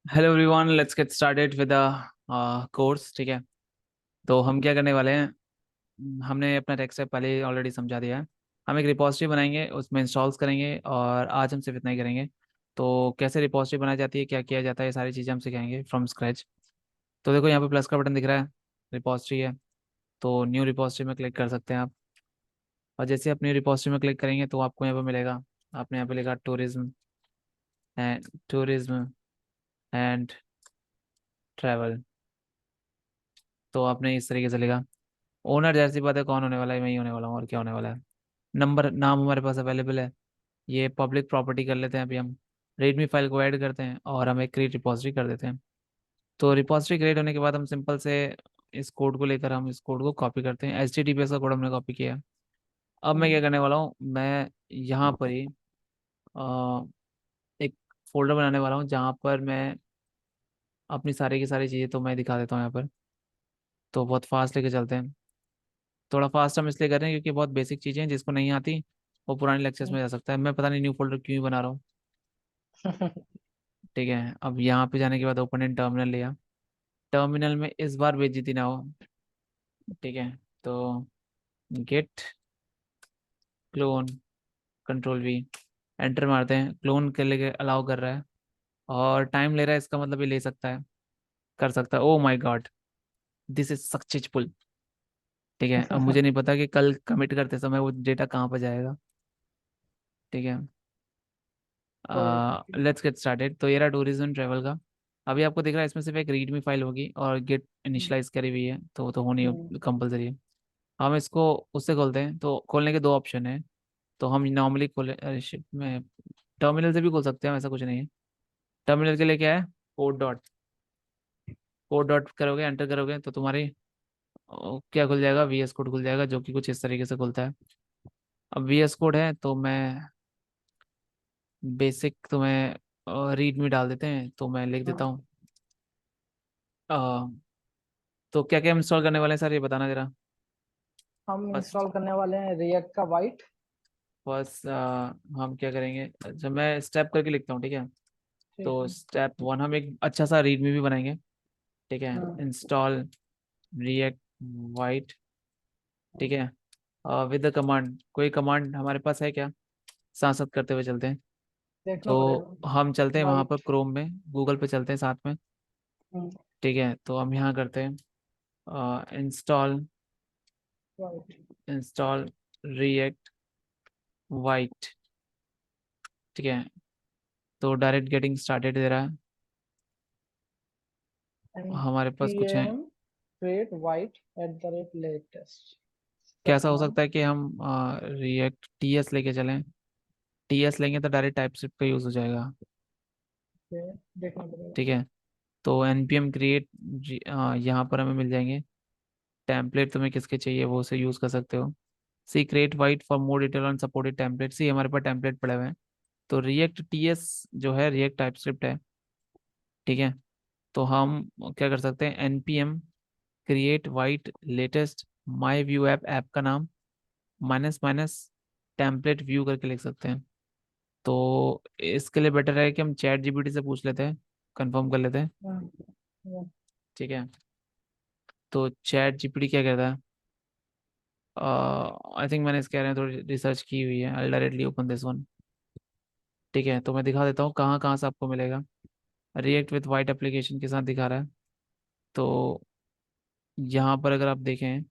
Hello everyone, let's get started with the course. ठीक है, तो हम क्या करने वाले हैं। हमने अपना टेक्स्ट पहले ऑलरेडी समझा दिया है। हम एक रिपोजिटरी बनाएंगे, उसमें इंस्टॉल्स करेंगे और आज हम सिर्फ इतना ही करेंगे। तो कैसे रिपोजिटरी बनाई जाती है, क्या किया जाता है, ये सारी चीज़ें हम सिखाएंगे फ्रॉम स्क्रैच। तो देखो यहाँ पे प्लस का बटन दिख रहा है, रिपोजिटरी है। तो न्यू रिपोजिटरी में क्लिक कर सकते हैं आप। और जैसे आप न्यू रिपोजिटरी में क्लिक करेंगे तो आपको यहाँ पे मिलेगा, आपने यहाँ पे लिखा टूरिज्म एंड ट्रैवल। तो आपने इस तरीके से लिखा। ओनर जैसी बात है, कौन होने वाला है, मैं ही होने वाला हूँ, और क्या होने वाला है। नंबर नाम हमारे पास अवेलेबल है। ये पब्लिक प्रॉपर्टी कर लेते हैं अभी हम। रीडमी फाइल को ऐड करते हैं और हम एक क्रिएट रिपोजिटरी कर देते हैं। तो रिपोजिटरी क्रिएट होने के बाद हम सिंपल से इस कोड को लेकर हम इस कोड को कॉपी करते हैं। HTTPS का कोड हमने कॉपी किया है। अब मैं क्या हम्म, करने वाला हूँ, मैं यहाँ पर ही अ, एक फोल्डर बनाने वाला हूँ जहाँ पर मैं अपनी सारी की सारी चीज़ें तो मैं दिखा देता हूँ यहाँ पर। तो बहुत फास्ट लेके चलते हैं। थोड़ा फास्ट हम इसलिए कर रहे हैं क्योंकि बहुत बेसिक चीज़ें हैं, जिसको नहीं आती वो पुराने लेक्चर्स में जा सकता है। मैं पता नहीं न्यू फोल्डर क्यों ही बना रहा हूँ। ठीक है, अब यहाँ पे जाने के बाद ओपन इन टर्मिनल लिया। टर्मिनल में इस बार बेइज्जती ना हो। ठीक है, तो git clone, control V, enter मारते हैं। क्लोन के लिए अलाउ कर रहा है और टाइम ले रहा है, इसका मतलब ये ले सकता है, कर सकता है। Oh my God, this is successful. ठीक है, अब मुझे नहीं पता कि कल कमिट करते समय वो डेटा कहाँ पर जाएगा। ठीक है, कोई नहीं। Let's get started. तो ये रहा टूरिज्म ट्रेवल का। अभी आपको दिख रहा है इसमें सिर्फ एक रीडमी फाइल होगी और गेट हम्म, इनिशियलाइज करी हुई है, तो होनी हम्म, कंपलसरी है। हम इसको उससे खोलते हैं, तो खोलने के दो ऑप्शन है। तो हम नॉर्मली खोले, अरे शिट, में टर्मिनल से भी खोल सकते हैं, ऐसा कुछ नहीं है। टर्मिनल के लिए क्या है, कोड डॉट करोगे, एंटर करोगे तो तुम्हारी क्या खुल जाएगा, VS कोड खुल जाएगा, जो कि कुछ इस तरीके से खुलता है। अब VS कोड है तो मैं बेसिक तुम्हें रीड में डाल देते हैं, तो मैं लिख देता हाँ, हूँ। तो क्या क्या इंस्टॉल करने वाले हैं सर, ये बताना जरा। हम फर्स्ट इंस्टॉल करने वाले हैं रिएक्ट का वाइट। फर्स्ट हम क्या करेंगे, अच्छा मैं स्टेप करके लिखता हूँ, ठीक है। ठीक तो है। स्टेप 1 हम एक अच्छा सा रीडमी भी बनाएंगे। ठीक है, हाँ, इंस्टॉल रिएक्ट वाइट। ठीक है, विद द कमांड, कोई कमांड हमारे पास है क्या, साथ साथ करते हुए चलते हैं। देखना तो पड़ेगा। हम चलते हैं वहाँ पर वाइट। क्रोम में, गूगल पे चलते हैं साथ में। ठीक है, तो हम यहाँ करते हैं install white. Install react white. ठीक है, तो डायरेक्ट गेटिंग स्टार्टेड दे रहा है। हमारे पास कुछ है। npm create white at the rate latest इसका कैसा हो कमांड। सकता है कि हम रिएक्ट TS लेके चलें। TS लेंगे तो डायरेक्ट टाइपस्क्रिप्ट का यूज़ हो जाएगा। देखना पड़ेगा। ठीक है, तो npm create यहाँ पर हमें मिल जाएंगे टेम्पलेट। तुम्हें किसके चाहिए वो से यूज़ कर सकते हो। See create Vite for more detail on supported template. See हमारे पास टेम्पलेट पड़े हुए हैं। तो रिएक्ट TS जो है रिएक्ट टाइपस्क्रिप्ट है। ठीक है, तो हम क्या कर सकते हैं, npm create white latest my view app का नाम माइनस माइनस टेम्पलेट व्यू करके लिख सकते हैं। तो इसके लिए बेटर है कि हम ChatGPT से पूछ लेते हैं, कंफर्म कर लेते हैं। हाँ, हाँ, ठीक है, तो ChatGPT क्या कहता है। आई थिंक मैंने इसके बारे में थोड़ी रिसर्च की हुई है। I directly open this one. ठीक है, तो मैं दिखा देता हूँ कहाँ कहाँ से आपको मिलेगा। रिएक्ट विथ वाइट एप्लीकेशन के साथ दिखा रहा है। तो यहाँ पर अगर आप देखें,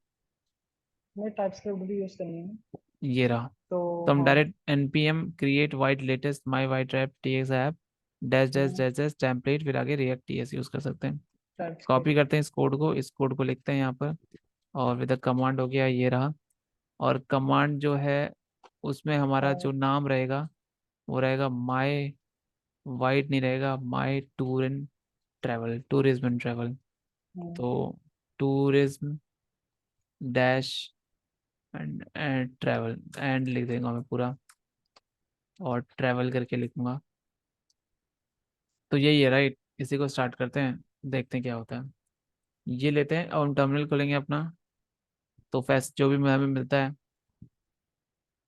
मैं टाइपस्क्रिप्ट भी यूज करनी है। ये रहा। तो तो हम हाँ। Direct npm create white latest माई white app TX app dash dash dash dash template, फिर आगे रिएक्ट TS यूज़ कर सकते हैं। Copy TypeScript. करते हैं इस कोड को लिखते हैं यहाँ पर। और विद कमांड हो गया, ये रहा। और कमांड जो है उसमें हमारा जो नाम रहेगा वो रहेगा माई वाइट, नहीं रहेगा my tour and travel, tourism and travel. तो tourism dash and travel, and लिख देंगे मैं पूरा, और ट्रैवल करके लिखूंगा। तो यही है राइट, इसी को स्टार्ट करते हैं, देखते हैं क्या होता है। ये लेते हैं और हम टर्मिनल खोलेंगे अपना। तो फैस जो भी हमें मिलता है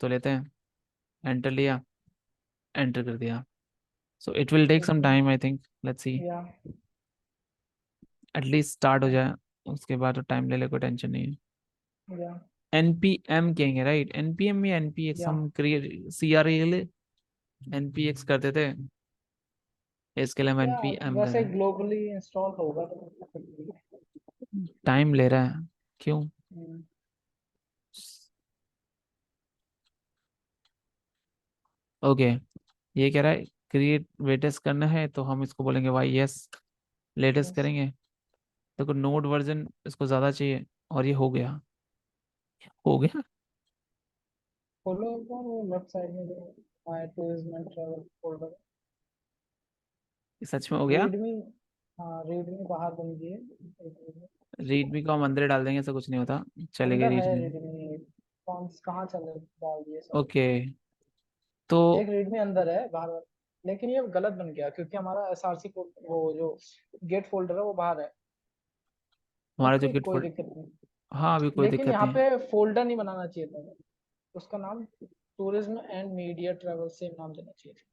तो लेते हैं। एंटर लिया, एंटर कर दिया। So it will take some okay. Time I think, let's see. या एटलीस्ट स्टार्ट हो जाए, उसके बाद तो टाइम ले ले, कोई टेंशन नहीं है। या एनपीएम कहेंगे राइट, एनपीएम या एनपीएक्स, या हम क्रिएट सीआरए के लिए एनपीएक्स करते थे, इसके लिए हम या एनपीएम कर वैसे रहे हैं। ग्लोबली इंस्टॉल होगा तो। टाइम ले रहा है, क्यों? हम्म, ओके, ये कह रहा है क्रिएट लेटेस्ट करना है, तो हम इसको बोलेंगे वाई एस, लेटेस्ट yes। करेंगे। देखो नोड वर्जन इसको ज़्यादा चाहिए, और ये हो गया, हो गया। खोलो एक बार वो लेफ्ट साइड में जो my tourism and travel folder. ये सच में हो गया। रीडमी। हाँ रीडमी बाहर बन गई है। एक मिनट। रीडमी को हम अंदर डाल देंगे, ऐसा कुछ नहीं होता, चलेगा अंदर है रीडमी। रीडमी। कौन कहाँ चले डाल दिए सब। ओके, तो एक रीडमी अंदर है बाहर। लेकिन ये गलत बन गया क्योंकि हमारा एसआरसी वो जो गेट फोल्डर है वो बाहर है। हमारा जो ओके गिट कोई फोल्डर, दिक्कत नहीं। हाँ अभी कोई लेकिन दिक्कत यहाँ नहीं है। पे फोल्डर नहीं बनाना चाहिए था। उसका नाम tourism and media travel same नाम देना चाहिए था।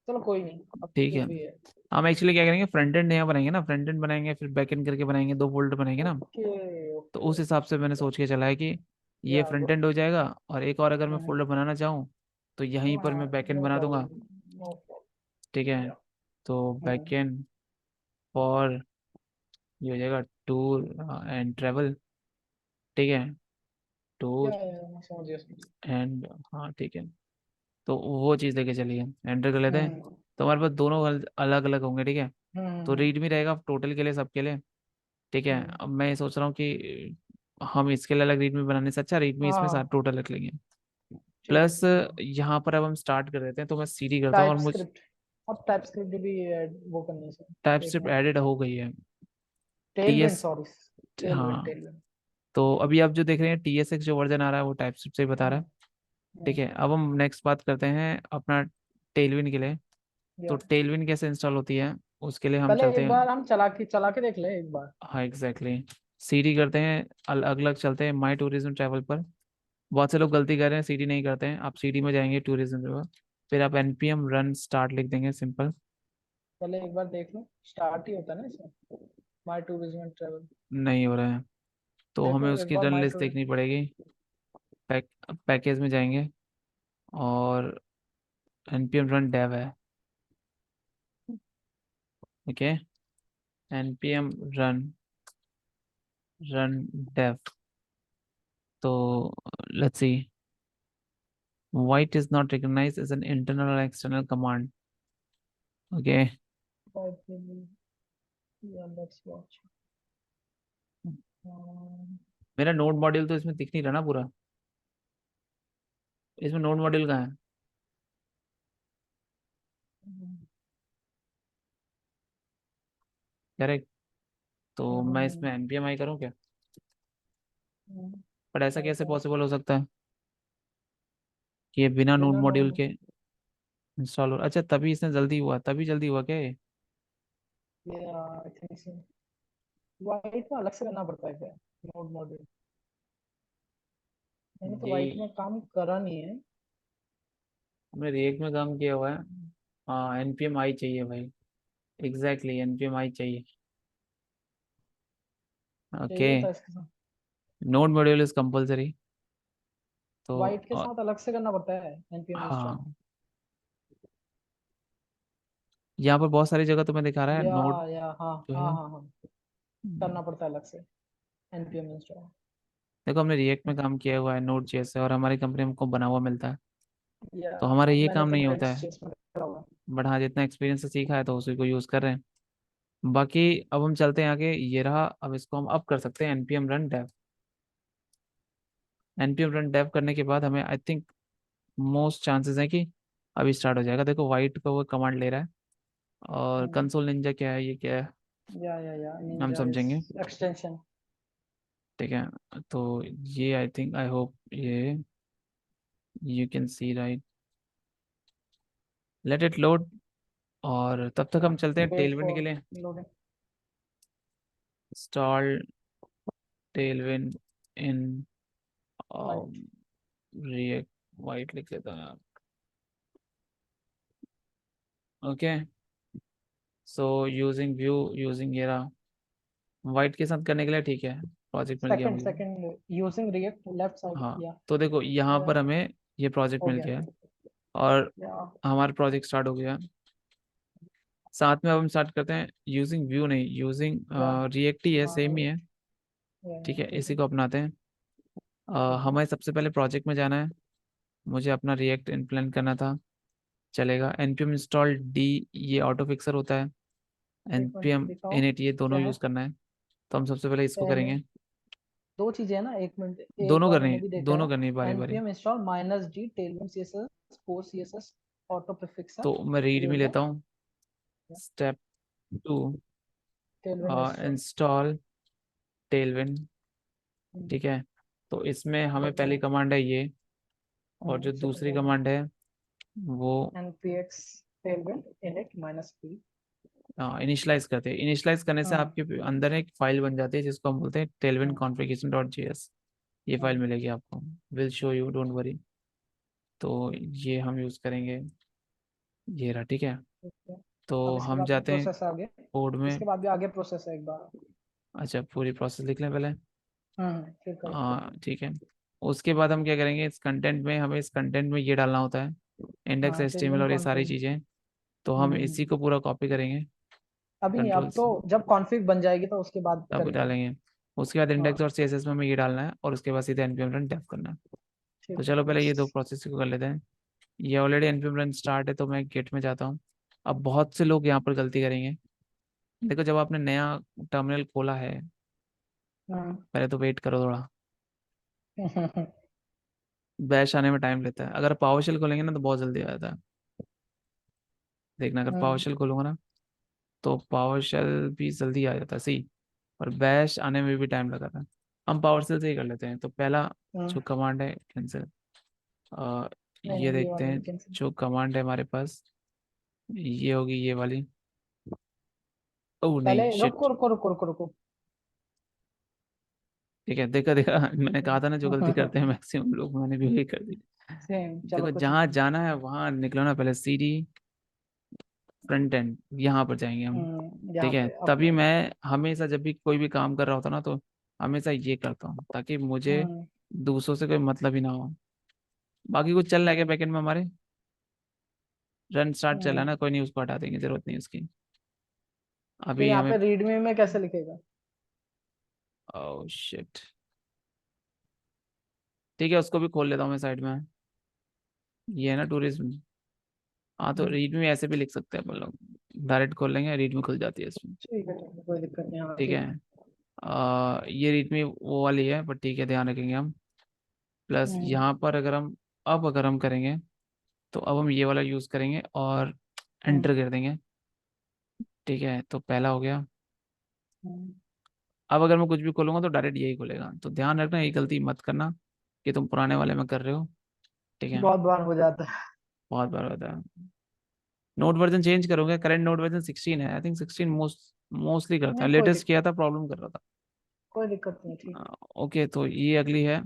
चलो कोई नहीं अब ठीक है, जो भी है। हम एक्चुअली क्या करेंगे, फ्रंट एंड नया बनाएंगे ना, फ्रंट एंड बनाएंगे फिर बैक एंड करके बनाएंगे, दो फोल्डर बनाएंगे ना। ओके तो ओके उस हिसाब से मैंने सोच के चला है कि ये या फ्रंट गुड। एंड हो जाएगा, और एक और अगर मैं फोल्डर बनाना चाहूँ तो यहीं पर मैं बैक एंड नो बना दूंगा। प्रॉब्लम। No problem. ठीक है, या तो बैक एंड फॉर, ये हो जाएगा टूर एंड ट्रेवल। ठीक है, टूर मैं समझ गया समझ गया। एंड, हाँ ठीक है, तो वो चीज़ लेके चलिए, एंटर कर लेते हैं। हम्म तो हमारे पास दोनों अलग अलग होंगे, ठीक है। तो हम्म रीड में रहेगा टोटल के लिए, सबके लिए। ठीक है, हम्म। अब मैं ये सोच रहा हूँ कि हम इसके लिए अलग रीड में बनाने से अच्छा रीड में इसमें सारा हाँ टोटल रख लेंगे। ठीक है प्लस ठीक है। यहाँ पर अब हम स्टार्ट कर देते हैं, तो मैं सीडी करता हूँ, और टाइप मुझ स्क्रिप्ट। अब टाइप स्क्रिप्ट भी वो करने से टाइप एक स्क्रिप्ट मिनट। एडिड हो गई है। Tailwind TS, sorry. टेलविंड हाँ, टेलविंड। तो अभी आप जो देख रहे हैं टीएसएक्स जो वर्जन आ रहा है वो टाइप स्क्रिप्ट से ही बता रहा है। ठीक है, अब हम नेक्स्ट बात करते हैं अपना टेलविन के लिए। तो या टेलविन कैसे इंस्टॉल होती है, उसके लिए हम पहले चलते एक हैं। बार हम चला के देख ले एक बार। हाँ एग्जैक्टली, सीडी करते हैं, अलग अलग चलते हैं माई टूरिज्म ट्रैवल पर। बहुत से लोग गलती कर रहे हैं, सीडी नहीं करते हैं, आप सीडी में जाएंगे टूरिज्म ट्रैवल, फिर आप एनपीएम रन स्टार्ट लिख देंगे, सिंपल। पहले एक बार देख लो स्टार्ट ही होता है ना इसमें। My tourism and travel. नहीं हो रहा है, तो हमें देखो एक उसकी बार रन माय लिस्ट देखनी टूरिज्म। पड़ेगी। पैक पैकेज में जाएंगे, और एनपीएम रन डेव है। Okay, npm run run dev, तो let's see, white is not recognized as an internal or external command. Okay, या लेट्स वॉच। मेरा नोड मॉड्यूल तो इसमें दिख नहीं रहा ना पूरा, इसमें नोड मॉड्यूल कहाँ है? करेक्ट, तो मैं इसमें npm आई करूँ क्या? पर ऐसा कैसे पॉसिबल हो सकता है कि ये बिना नोड बिना मॉड्यूल नोड। के इंस्टॉल हो? अच्छा, तभी इसने जल्दी हुआ, तभी जल्दी हुआ क्या ये? या आई थिंक सो। वाइट में अलग से करना पड़ता है क्या। Node module. मैंने तो वाइट यही, में काम करा नहीं है। हमने रिएक्ट में काम किया हुआ है। हाँ npm आई चाहिए भाई, एग्जैक्टली npm आई चाहिए। ओके, चाहिए था इसके साथ। नोड मॉड्यूल इज कंपलसरी, तो वाइट के साथ अलग से करना पड़ता है एनपीएम इंस्टॉल। हाँ, यहाँ पर बहुत सारी जगह तुम्हें दिखा रहा है या नोड या हाँ जो हाँ है। हाँ हाँ। करना पड़ता है अलग से एनपीएम इंस्टॉल। देखो हमने रिएक्ट में काम किया हुआ है नोड जेएस से, और हमारी कंपनी हमको बना हुआ मिलता है, या तो हमारा ये मैंने काम तो नहीं होता है। नेक्स्ट में करा हुआ बट हाँ, जितना एक्सपीरियंस से सीखा है तो उसी को यूज़ कर रहे हैं। बाकी अब हम चलते हैं आगे, ये रहा, अब इसको हम अप कर सकते हैं npm run dev. npm run dev करने के बाद हमें आई थिंक मोस्ट चांसेस है कि अभी स्टार्ट हो जाएगा। देखो वाइट का वो कमांड ले रहा है, और है। कंसोल निंजा क्या है, ये क्या है, या हम निंजा इज समझेंगे। एक्सटेंशन। ठीक है, तो ये आई थिंक आई होप ये, you can see right, let it load, और तब तक या हम चलते हैं वेट टेलविंड के फॉर लिए। Loading. Install Tailwind in white. React, white लिख लेता हूँ यार। Okay, so using view, using ये रहा, वाइट के साथ करने के लिए ठीक है, प्रोजेक्ट मिल गया सेकंड मुझे। Second using react left side हाँ, या तो देखो यहाँ पर हमें ये प्रोजेक्ट हो मिल गया गया है, और या हमारा प्रोजेक्ट स्टार्ट हो गया। साथ में अब हम स्टार्ट करते हैं यूजिंग व्यू, नहीं यूजिंग या रिएक्ट ही है, सेम ही हाँ है। ठीक है, ठीक इसी है को अपनाते हैं। ठीक है। हमें सबसे पहले प्रोजेक्ट में जाना है, मुझे अपना रिएक्ट इम्प्लेंट करना था, चलेगा। npm इंस्टॉल डी, ये ऑटो फिक्सर होता है। एक मिनट npm दिखाओ init, ये दोनों क्या है। यूज करना है। तो हम सबसे पहले इसको पहले करेंगे। दो चीजें है ना, एक मिनट, एक दोनों बार करनी मैंने है, भी देखा दोनों है। करनी है बारी बारी। npm install minus D Tailwind css core css autoprefixer तो मैं रीड में वेरिएबल लेता हूँ। Step 2, Tailwind install. Install Tailwind. ठीक है, तो इसमें हमें ओके पहली कमांड है ये, और जो सेकंड दूसरी वाला कमांड है वो npx Tailwind init minus p। Initialise करते हैं। इनिशियलाइज करने से हाँ आपके अंदर एक फाइल बन जाती है जिसको हम बोलते हैं टेलविन हाँ कॉन्फ़िगरेशन डॉट जेएस। ये हाँ फाइल मिलेगी आपको, will show you, don't worry. तो ये हम यूज करेंगे, ये रहा। ठीक है, ठीक है। तो अब इसके हम बाद जाते हैं प्रोसेस आगे, कोड में। इसके बाद भी आगे प्रोसेस है एक बार। अच्छा, पूरी प्रोसेस लिख लें पहले। फिर करेक्ट करते हैं। ठीक है, उसके बाद हम क्या करेंगे, इस कंटेंट में, हमें इस कंटेंट में ये डालना होता है, इंडेक्स हाँ एचटीएमएल टेलविन और ये सारी कॉन्फ़िग। चीज़ें। तो हम इसी को पूरा कॉपी करेंगे, अभी नहीं, अब कंट्रोल तो से, जब कॉन्फ़िग बन जाएगी तो उसके बाद तब करेंगे। डालेंगे। उसके बाद इंडेक्स हाँ और सीएसएस में हमें ये डालना है, और उसके बाद सीधे npm रन डेव करना है। तो ठीक है चलो पहले बस। ये दो प्रोसेस को कर लेते हैं। ये ऑलरेडी npm रन स्टार्ट है, तो मैं गेट में जाता हूँ। अब बहुत से लोग यहाँ पर गलती करेंगे। देखो, जब आपने नया टर्मिनल खोला है, हाँ पहले तो वेट करो थोड़ा, बैश आने में टाइम लेता है। अगर पावरशेल खोलेंगे ना तो बहुत जल्दी आ जाता है। देखना, अगर हम्म, पावरशेल खोलूंगा ना तो पावरशेल भी जल्दी आ जाता है, सही। और बैश आने में भी टाइम लगा था। हम पावरशेल से ही कर लेते हैं। तो पहला हम्म, जो कमांड है कैंसिल, नहीं ये नहीं ये देखते वाला हैं। भी कैंसिल। जो कमांड है हमारे पास, ये होगी ये वाली। ओह पहले नहीं, रुको शिट। रुको रुको रुको रुको। ठीक है, देखा देखा, मैंने कहा था ना जो गलती करते हैं मैक्सिमम लोग, मैंने भी वही कर दी। सेम, चलो देखो, कुछ जहाँ नहीं। जाना है वहां निकलो ना, पहले सीडी फ्रंट एंड, यहाँ पर जाएंगे हम। यहाँ ठीक है, पे तभी अप्लाई। मैं हमेशा जब भी कोई भी काम कर रहा होता ना, तो हमेशा ये करता हूँ, ताकि मुझे हम्म दूसरों से कोई मतलब ही ना हो। बाकी कुछ चल रहा है क्या बैकएंड में हमारे, रन स्टार्ट चला है हम्म। ना, कोई नहीं, उसको हटा देंगे, जरूरत नहीं उसकी। फिर अभी यहाँ हमें, पे रीडमी में कैसे लिखेगा। Oh shit. ठीक है, उसको भी खोल लेता हूँ मैं साइड में। ये है ना टूरिज्म। हाँ, तो रीड में ऐसे भी लिख सकते हैं अपन लोग, डायरेक्ट खोल लेंगे, रीड में खुल जाती है इसमें। ठीक है कोई दिक्कत नहीं, हाँ ठीक है, ठीक है। ये रीड में वो वाली है, पर ठीक है, ध्यान रखेंगे हम। प्लस हम्म यहाँ पर अगर हम, अब अगर हम करेंगे, तो अब हम ये वाला यूज करेंगे और हम्म एंटर कर देंगे। ठीक है, तो पहला हो गया। हम्म। अब अगर मैं कुछ भी खोलूंगा तो डायरेक्ट यही खुलेगा, तो ध्यान रखना, ये गलती मत करना कि तुम पुराने वाले में कर रहे हो। ठीक है, बहुत बार हो जाता है। बहुत बार होता है। नोट वर्जन चेंज करोगे, करंट नोट वर्जन 16 है, आई थिंक 16 मोस्टली करता नहीं है, कोई लेटेस्ट दिक्कत, किया था, प्रॉब्लम कर रहा था। कोई दिक्कत नहीं, ठीक है। ओके, तो ये अगली है।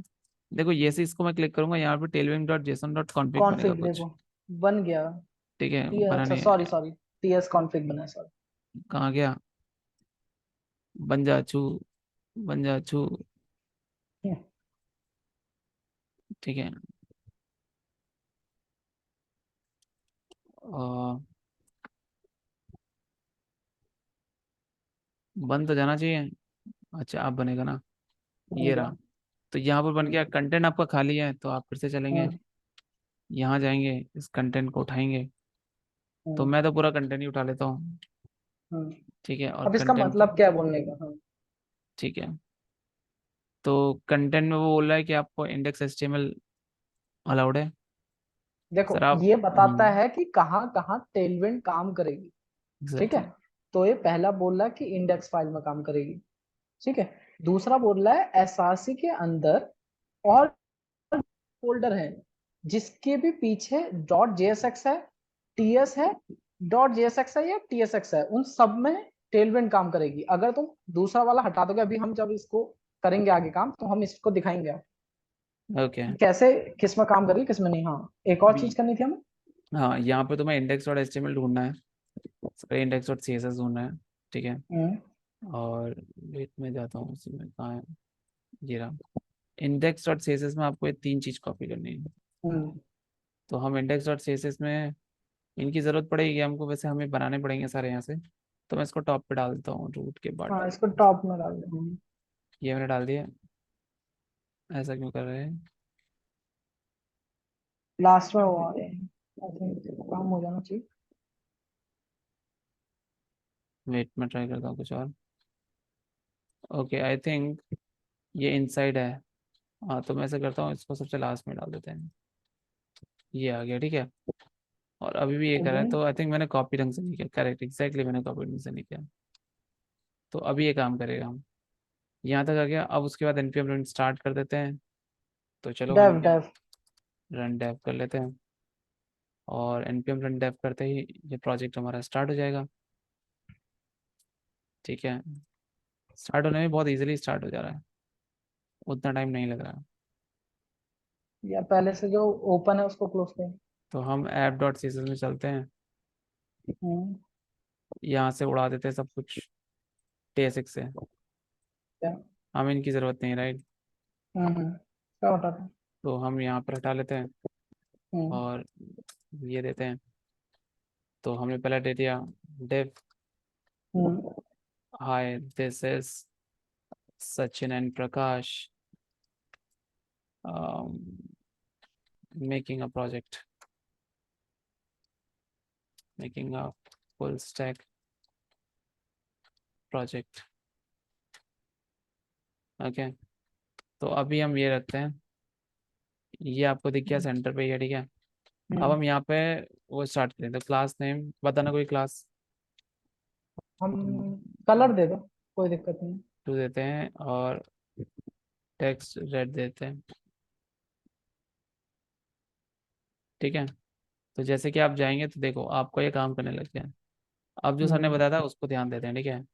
देखो, ये से इसको मैं क्लिक करूंगा, यहाँ पे टेलविंग डॉट जेसन डॉट कॉन्फिग बनेगा कॉन्फ़िग कुछ। देखो बन गया। ठीक है, टी बना अच्छा नहीं सॉरी है। सॉरी, टीएस कॉन्फ़िग बना है सॉरी। कहाँ गया, बन जा छू, बन जा छू। ठीक है, अ, बन तो जाना चाहिए। अच्छा, आप बनेगा ना, बन ये गया। रहा। तो यहाँ पर बन गया, कंटेंट आपका खाली है, तो आप फिर से चलेंगे, हम्म यहाँ जाएंगे, इस कंटेंट को उठाएंगे। तो हम्म मैं तो पूरा कंटेंट ही उठा लेता हूँ। हम्म। ठीक है, और अब इसका कंटेंट मतलब क्या है बोलने का, हाँ। ठीक है, तो कंटेंट में वो बोल रहा है कि आपको इंडेक्स एचटीएमएल अलाउड है। देखो सर आप, ये बताता है कि कहाँ कहाँ टेलविंड काम करेगी। ठीक है, एग्जैक्टली। तो ये पहला बोल रहा है कि इंडेक्स फाइल में काम करेगी। ठीक है, दूसरा बोल रहा है एसआरसी के अंदर और फोल्डर है जिसके भी पीछे डॉट जेएसएक्स है, टीएस है, डॉट जेएसएक्स है या टीएसएक्स है, उन सब में टेलविंड काम करेगी। अगर तुम दूसरा वाला हटा दोगे, अभी हम जब इसको करेंगे आगे काम तो हम इसको दिखाएंगे ओके, कैसे किस में काम करेगी किस में नहीं। हाँ एक और अभी चीज करनी थी हमें। हाँ, यहाँ पे तुम्हें इंडेक्स डॉट एच ढूंढना है, sorry index dot C S S ढूंढना है। ठीक है। हम्म और वेट में जाता हूँ उसी में, कहाँ है, ये रहा। Index dot C S S में आपको ये तीन चीज कॉपी करनी है। हम्म। तो हम index dot C S S में इनकी जरूरत पड़ेगी हमको, वैसे हमें बनाने पड़ेंगे सारे यहाँ से। तो मैं इसको टॉप पे डाल देता हूँ, रूट के बाद हाँ, इसको डालता हूँ। टॉप में डाल दो। ये मैंने डाल दिया। ऐसा क्यों कर रहे हैं? लास्ट में वो आ रहे हैं, आई थिंक काम हो जाना चाहिए। वेट में ट्राई करता हूँ कुछ और। ओके, आई थिंक ये इनसाइड है। हाँ, तो मैं ऐसा करता हूँ, इसको सबसे लास्ट में डाल देते हैं। ये आ गया, ठीक है। और अभी भी ये कर रहा है, हम्म। तो आई थिंक मैंने कॉपी ढंग से नहीं किया, करेक्ट एग्जैक्टली मैंने कॉपी ढंग से नहीं किया। तो अभी ये काम करेगा। हम यहाँ तक आ गया। अब उसके बाद npm रन स्टार्ट कर देते हैं। तो चलो dev npm dev. Run dev कर लेते हैं। और npm रन डेव करते ही ये प्रोजेक्ट हमारा स्टार्ट हो जाएगा। ठीक है। स्टार्ट होने में बहुत इजीली स्टार्ट हो जा रहा है, उतना टाइम नहीं लग रहा। या पहले से जो ओपन है उसको क्लोज करें। तो हम ऐप डॉट सी में चलते हैं। हम्म। यहाँ से उड़ा देते हैं सब कुछ TSX से। क्या? हमें इनकी ज़रूरत नहीं, राइट। क्या बता था? तो हम यहाँ पर हटा लेते हैं। हम्म और ये देते हैं। तो हमने पहले दे दिया div hmm hi this is Sachin and Prakash um, making a project, making a full stack project। Okay. तो अभी हम ये रखते हैं। ये आपको दिख गया सेंटर पे, ये ठीक है। अब हम्म। हम यहाँ पे वो स्टार्ट करें, तो क्लास नेम बताना, कोई क्लास हम कलर दे दो, कोई दिक्कत नहीं। टू देते हैं और टेक्स्ट रेड देते हैं। ठीक है। तो जैसे कि आप जाएंगे तो देखो आपको ये काम करने लग गया। अब जो सर ने हम्म बताया था उसको ध्यान देते हैं, ठीक है।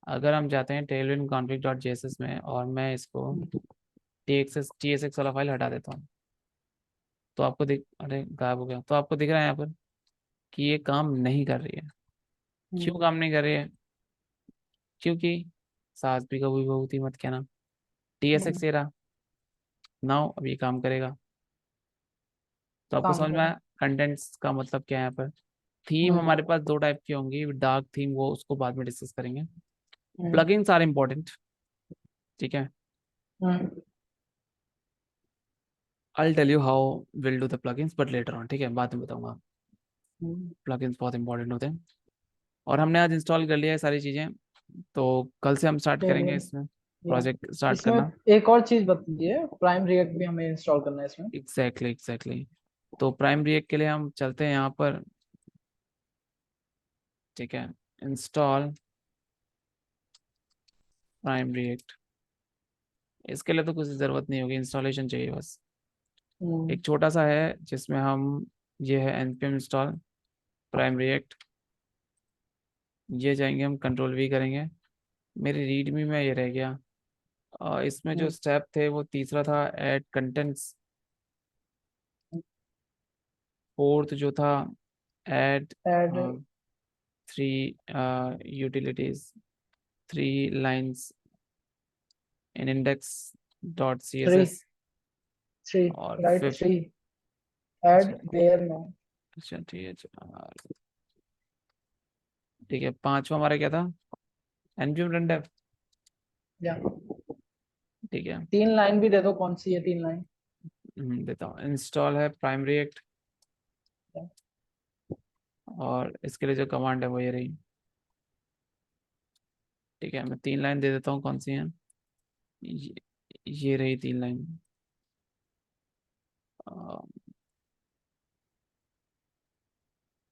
अगर हम जाते हैं टेलविन कॉन्फ़िग डॉट जेएसएस में, और मैं इसको टी एस एक्स वाला फाइल हटा देता हूँ, तो आपको दिख, अरे गायब हो गया। तो आपको दिख रहा है यहाँ पर कि ये काम नहीं कर रही है। क्यों हम्म काम नहीं कर रही है? क्योंकि सास भी कभी बहू थी मत कहना। TSX हम्म। ये रहा। नाउ अब ये काम करेगा। तो आपको काम समझ में करो। आया कंटेंट्स का मतलब क्या है यहाँ पर। थीम हम्म हमारे पास दो टाइप की होंगी, डार्क थीम, वो उसको बाद में डिस्कस करेंगे। हम्म प्लगइन्स आर इम्पोर्टेंट। ठीक है। हम्म I'll tell you how we'll do the plugins but later on, ठीक है, बाद में बताऊंगा। हम्म। प्लगइन्स बहुत इंपॉर्टेंट होते हैं। और हमने आज इंस्टॉल कर लिया है सारी चीज़ें। तो कल से हम स्टार्ट करेंगे चलिए। इसमें या प्रोजेक्ट स्टार्ट इसमें करना। एक और चीज बताइए, प्राइम रिएक्ट भी हमें इंस्टॉल करना है इसमें। Exactly exactly. तो प्राइम रिएक्ट के लिए हम चलते हैं यहाँ पर। ठीक है। Install prime react. इसके लिए तो कुछ ज़रूरत नहीं होगी, इंस्टॉलेशन चाहिए बस। हम्म एक छोटा सा है जिसमें हम, ये है npm इंस्टॉल प्राइम रिएक्ट। ये जाएंगे हम कंट्रोल V करेंगे। मेरी रीडमी में ये रह गया। इसमें जो हम्म। स्टेप थे वो तीसरा था ऐड कंटेंट्स। फोर्थ जो था add add. 3 utilities, 3 lines in index dot C S three. S. Three. और राइट, फिफ्थ, थ्री। अच्छा ऐड देयर नो। अच्छा ठीक है, ठीक है। पांचवा हमारा क्या था? npm run dev। या ठीक है। 3 लाइन भी दे दो, कौन सी है 3 लाइन? देता हूँ। इंस्टॉल है प्राइम रिएक्ट। और इसके लिए जो कमांड है वो ये रही। ठीक है, मैं 3 लाइन दे देता हूँ, कौन सी है? ये, ये रही 3 लाइन।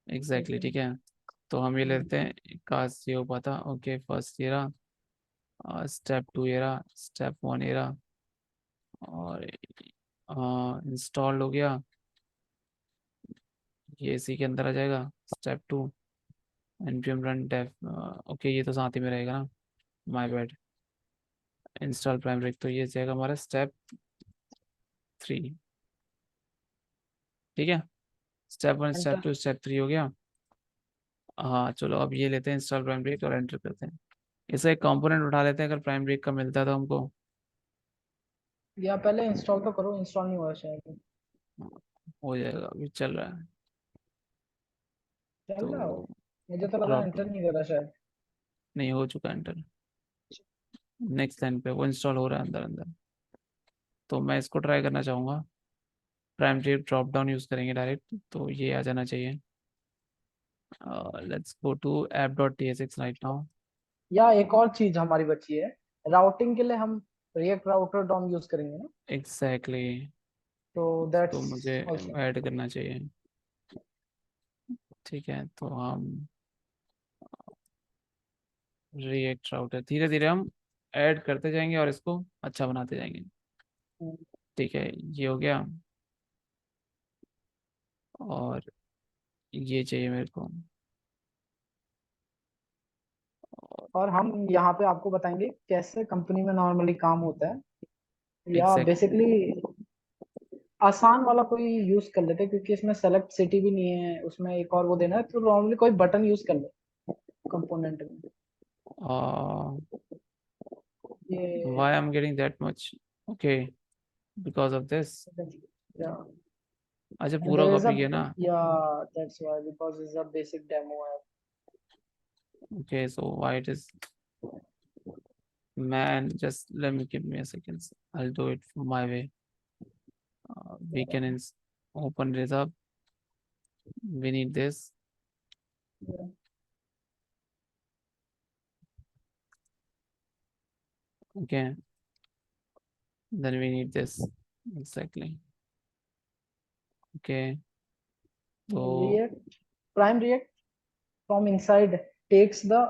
एग्जैक्टली, ठीक है। तो हम ये लेते हैं, काश ये हो पाता। ओके, फर्स्ट ये रहा, स्टेप 2 ये रहा, स्टेप 1 ये रहा। और इंस्टॉल हो गया। ये इसी के अंदर आ जाएगा, step 2 npm run dev। Okay, ये तो साथ ही में रहेगा ना, माय बैड। इंस्टॉल प्राइमरी, तो ये जाएगा हमारा स्टेप 3। ठीक है। Step 1 step enter. 2 स्टेप 3 हो गया। हाँ चलो अब ये लेते हैं इंस्टॉल प्राइम ब्रेक और एंटर करते हैं। इसका एक कंपोनेंट उठा लेते हैं, अगर प्राइम ब्रेक का मिलता है तो हमको। या पहले इंस्टॉल तो करो, इंस्टॉल नहीं हुआ शायद। हो जाएगा, अभी चल रहा है। चल रहा हो? तो मुझे तो लगा ड्रॉप एंटर नहीं करा शायद। नहीं हो चुका एंटर। नेक्स्ट लाइन पे वो इंस्टॉल हो रहा है अंदर अंदर। तो मैं इसको ट्राई करना चाहूँगा। Prime break drop down use करेंगे डायरेक्ट, तो ये आ जाना चाहिए। Let's go to app.tsx right now. या एक और चीज हमारी बची है, राउटिंग के लिए हम रिएक्ट राउटर डॉम यूज करेंगे ना, एग्जैक्टली। तो तो दैट्स मुझे आल्सो। ऐड करना चाहिए। ठीक है, तो हम रिएक्ट राउटर धीरे धीरे हम ऐड करते जाएंगे और इसको अच्छा बनाते जाएंगे। ठीक है, ये हो गया। और ये चाहिए मेरे को। और हम यहाँ पे आपको बताएंगे कैसे कंपनी में नॉर्मली काम होता है। या एग्जैक्ट। बेसिकली आसान वाला कोई यूज कर लेते हैं, क्योंकि इसमें सेलेक्ट सिटी भी नहीं है, उसमें एक और वो देना है, तो नॉर्मली कोई बटन यूज कर ले कंपोनेंट में। ये why I'm getting that much? Okay, because of this। या अच्छा and पूरा there is a कॉपी किया ना। yeah, that's why, because it's a basic demo app. Okay, so why it is, man, just let me, give me a second, I'll do it my way। We can open this up, we need this। Yeah. Okay, then we need this, exactly। Okay, तो React, prime React from inside takes the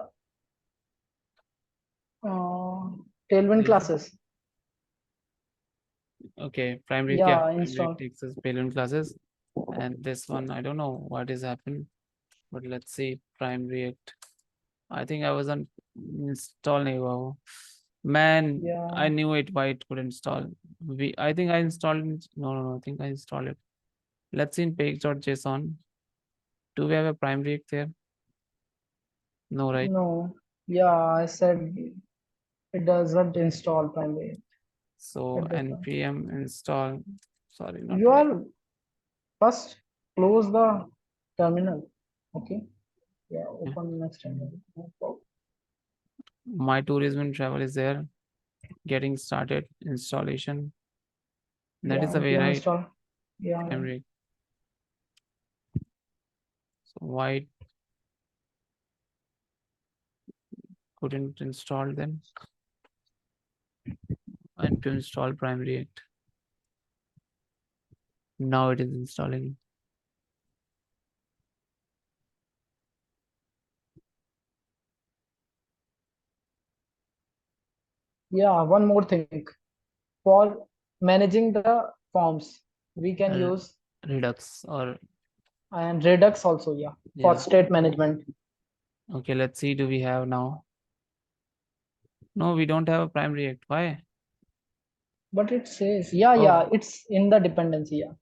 tailwind this, classes. okay, primary, yeah, Yeah, primary install. takes us Boolean classes, and this one I don't know what is happened, but let's see prime react। I think I wasn't install नहीं हुआ वो। Man, I Yeah, knew it why it could install। I think I installed it. No, no, no, I think I installed it। Let's see in page.json, do we have a prime react there? No, right? no. Yeah, I said it doesn't install prime React So at this time. npm install, sorry, not You react। are first close the terminal. Okay. Yeah, Yeah. open next terminal. My tourism travel is there, getting started, installation, that Yeah, is the way, npm right? install. Yeah, Prime yeah. react, so why it couldn't install then? And to install prime react, now it is installing। Yeah, one more thing. For managing the forms, we can uh, use redux or, and Redux also, yeah, for yeah, state management. okay, let's see, do we have now? No, we don't have a prime react, why? But it says, yeah, Oh, yeah, it's in the dependency, yeah.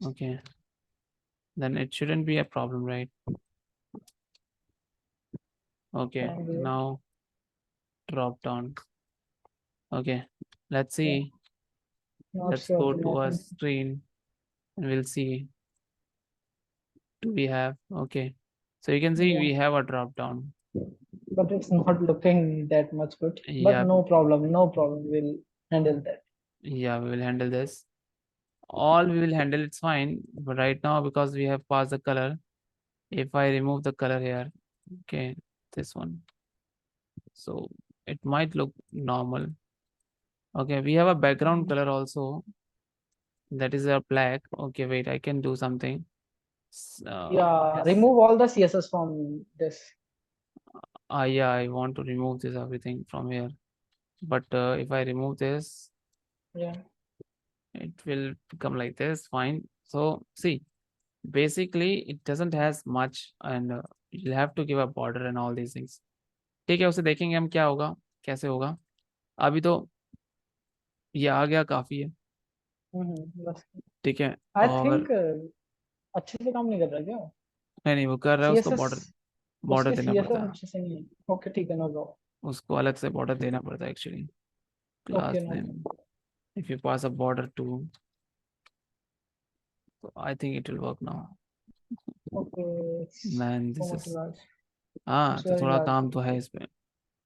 okay, then it shouldn't be a problem, right? Okay, And now drop down, okay, let's yeah, see, not let's sure go to to a nothing. screen and we'll see, do we have, okay, so you can see Yeah, we have a drop down। but it's not looking that much good. But Yeah, no problem, no problem. We'll handle that. yeah, we will handle this, all we will handle, it's fine, but right now because we have passed the color, if I remove the color here, okay, this one, so it might look normal। Okay, we have a background color also, that is a black। Okay, wait, I can do something। Yeah, Yes, remove all the CSS from this. yeah, I want to remove this everything from here, but if I remove this, Yeah, it will become like this, fine। So see, basically it doesn't has much, and you'll have to give a border and all these things। ठीक है, उसे देखेंगे हम क्या होगा, कैसे होगा। अभी तो ये आ गया, काफी है। बस। ठीक है, I और think अच्छे से काम नहीं कर रहा क्या? नहीं वो कर रहा है, उसको सीएसएस, बॉर्डर बॉर्डर उसके देना सीएसएस पड़ता है, अच्छे से नहीं है। ओके ठीक है, नो प्रॉब्लम। उसको अलग से बॉर्डर देना पड़ता है actually. Okay class no name, problem. If you pass a border too, तो I think it will work now. Okay, man so this much is, large, हाँ इट्स तो वेरी थोड़ा लार्ज। काम तो है इस पे।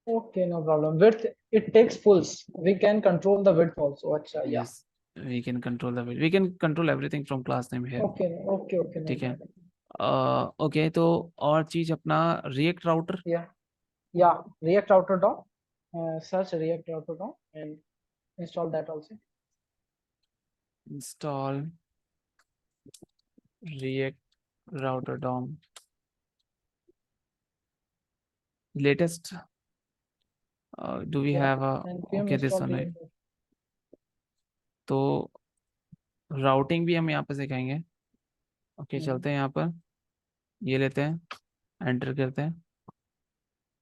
Okay, no problem. Width, it takes fulls. We can control the width also. अच्छा, yeah. Yes, we can control the, we can control everything from class name here. Okay, okay, okay, no ठीक है। problem. Okay तो और चीज अपना react router. Yeah, yeah. React router DOM. Search React router DOM and install that also. Install React router DOM latest, do we Yeah, have a, npm okay this install one है। React. तो routing भी हम यहाँ पे सिखाएंगे। Okay hmm. चलते हैं यहाँ पर, ये लेते हैं, एंटर करते हैं।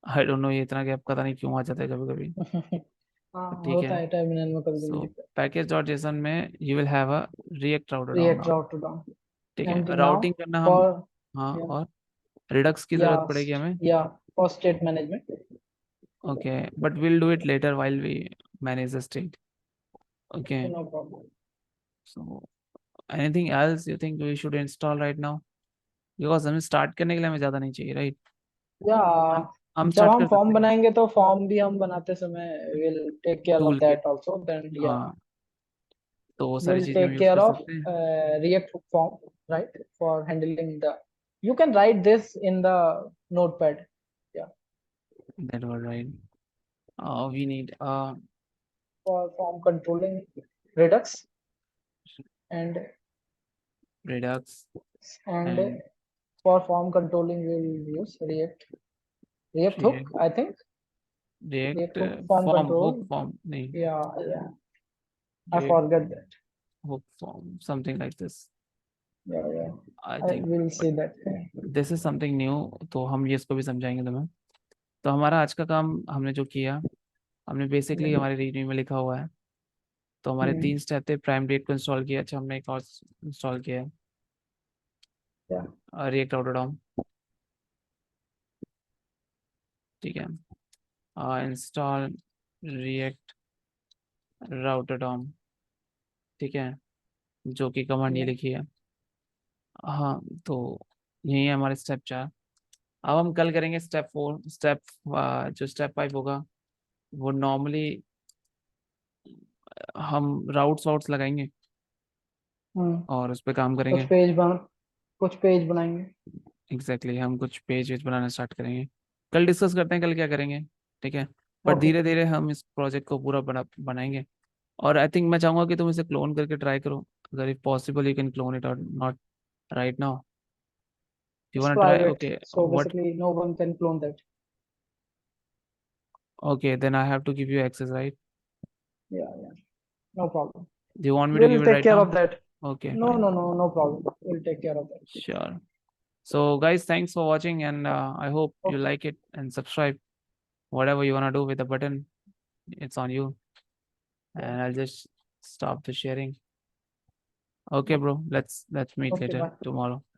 आई डोंट नो ये इतना गैप पता नहीं क्यों आ जाता है कभी कभी। हाँ, ठीक होता है। है टर्मिनल में कभी कभी सो दिक्कत। पैकेज डॉट जेसन में you will have a React router DOM React now. router DOM. ठीक है, And राउटिंग now करना हम, for, हाँ yeah, और रिडक्स की जरूरत yeah, पड़ेगी हमें। yeah, for state management. Okay but will do it later while we manage the state. Okay Okay, no problem. So anything else you think we should install right now, because हमें start करने के लिए हमें ज़्यादा नहीं चाहिए right. या, हम जब स्टार्ट हम कर फॉर्म सकते हैं बनाएंगे तो फॉर्म भी हम बनाते समय will take care of toolkit. That also, then yeah, हाँ तो वो सारी विल चीज़ें हम टेक यूज़ केयर कर ऑफ सकते हैं। react form, right, for handling the, you can write this in the notepad. Yeah, that was right. We need for form controlling redux and redux and and for form controlling we will use react hook, I think. React React hook form form, hook control. Form नहीं, Yeah, I react forget that. Hook form something like this Yeah, I I think, will but see that. This is something new, तो हम ये इसको भी समझाएंगे तुम्हें। तो हमारा आज का काम हमने जो किया, हमने बेसिकली Mhm. हमारे रीडमी में लिखा हुआ है। तो हमारे Mhm. 3 स्टेप थे, प्राइम डेट को इंस्टॉल किया, अच्छा हमने एक और इंस्टॉल किया Yeah. है रिएक्ट आउटर डॉम। ठीक है, इंस्टॉल रिएक्ट राउटर डॉम। ठीक है, जो कि कमांड ये Yeah. लिखी है। हाँ तो यही है हमारे स्टेप 4। अब हम कल करेंगे स्टेप 4। जो स्टेप 5 होगा वो नॉर्मली हम राउट्स वाउट्स लगाएंगे हम्म। और उस पर काम कुछ करेंगे। पेज बन कुछ पेज बनाएंगे। एग्जैक्टली हम कुछ पेज वेज बनाना स्टार्ट करेंगे। कल डिस्कस करते हैं कल क्या करेंगे। ठीक है, पर ओके। धीरे धीरे हम इस प्रोजेक्ट को पूरा बनाएंगे। और आई थिंक मैं चाहूंगा कि तुम इसे क्लोन करके ट्राई करो, अगर if possible you can clone it और not right now, you It's want try, private, okay so what, basically no one can clone that. Okay then I have to give you access right, Yeah, yeah, no problem. Do you want me to We'll give it take right care now? of that. Okay No, fine, no, no, no problem. We'll take care of that. Sure. So guys, thanks for watching and I hope you Okay, like it and subscribe. Whatever you wanna do with the button, it's on you. yeah. And I'll just stop the sharing. Okay, Okay, bro. Let's meet okay, later bye. tomorrow.